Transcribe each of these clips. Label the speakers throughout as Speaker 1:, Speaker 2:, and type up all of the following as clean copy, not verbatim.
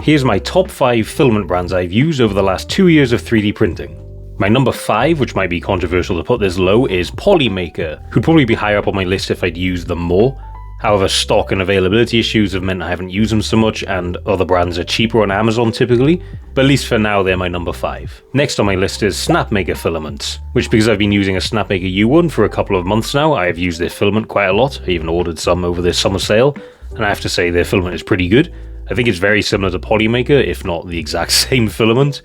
Speaker 1: Here's my top 5 filament brands I've used over the last 2 years of 3D printing. My number 5, which might be controversial to put this low, is Polymaker, who'd probably be higher up on my list if I'd used them more. However, stock and availability issues have meant I haven't used them so much, and other brands are cheaper on Amazon typically, but at least for now they're my number 5. Next on my list is Snapmaker filaments, which, because I've been using a Snapmaker U1 for a couple of months now, I have used their filament quite a lot. I even ordered some over this summer sale, and I have to say their filament is pretty good. I think it's very similar to Polymaker, if not the exact same filament,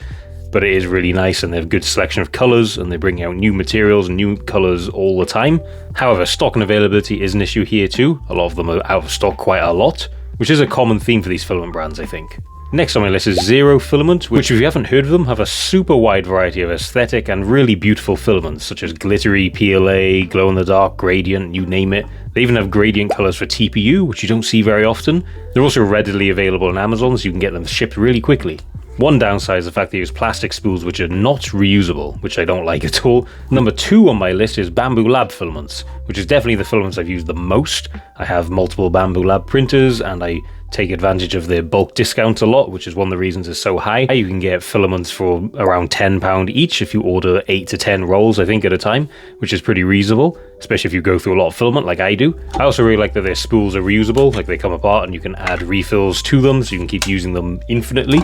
Speaker 1: but it is really nice, and they have a good selection of colours, and they bring out new materials and new colours all the time. However, stock and availability is an issue here too. A lot of them are out of stock quite a lot, which is a common theme for these filament brands, I think. Next on my list is Zero Filament, which, if you haven't heard of them, have a super wide variety of aesthetic and really beautiful filaments, such as glittery, PLA, glow-in-the-dark, gradient, you name it. They even have gradient colours for TPU, which you don't see very often. They're also readily available on Amazon, so you can get them shipped really quickly. One downside is the fact they use plastic spools which are not reusable, which I don't like at all. Number 2 on my list is Bamboo Lab filaments, which is definitely the filaments I've used the most. I have multiple Bamboo Lab printers, and I take advantage of their bulk discounts a lot, which is one of the reasons it's so high. You can get filaments for around £10 each if you order 8 to 10 rolls, I think, at a time, which is pretty reasonable, especially if you go through a lot of filament like I do. I also really like that their spools are reusable, like they come apart and you can add refills to them, so you can keep using them infinitely.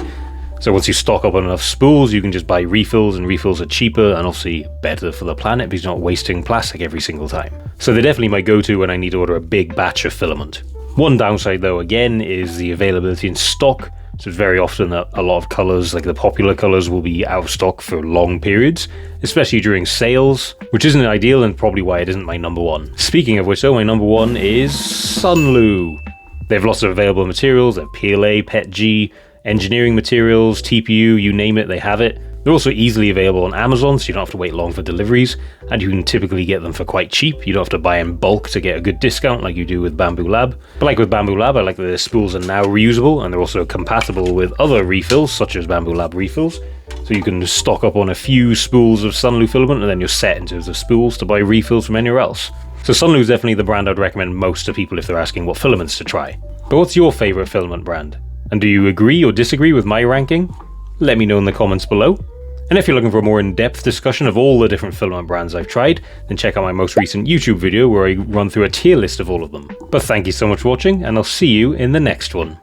Speaker 1: So once you stock up on enough spools, you can just buy refills, and refills are cheaper and obviously better for the planet because you're not wasting plastic every single time. So they're definitely my go-to when I need to order a big batch of filament. One downside though, again, is the availability in stock. So it's very often that a lot of colours, like the popular colours, will be out of stock for long periods, especially during sales, which isn't ideal and probably why it isn't my number 1. Speaking of which though, my number 1 is sunlu. They have lots of available materials. They have PLA, PETG, engineering materials, TPU, you name it, they have it. They're also easily available on Amazon, so you don't have to wait long for deliveries, and you can typically get them for quite cheap. You don't have to buy in bulk to get a good discount like you do with Bamboo Lab. But like with Bamboo Lab, I like that their spools are now reusable, and they're also compatible with other refills, such as Bamboo Lab refills. So you can stock up on a few spools of sunlu filament, and then you're set in terms of spools to buy refills from anywhere else. So sunlu is definitely the brand I'd recommend most to people if they're asking what filaments to try. But what's your favourite filament brand? And do you agree or disagree with my ranking? Let me know in the comments below. And if you're looking for a more in-depth discussion of all the different filament brands I've tried, then check out my most recent YouTube video where I run through a tier list of all of them. But thank you so much for watching, and I'll see you in the next one.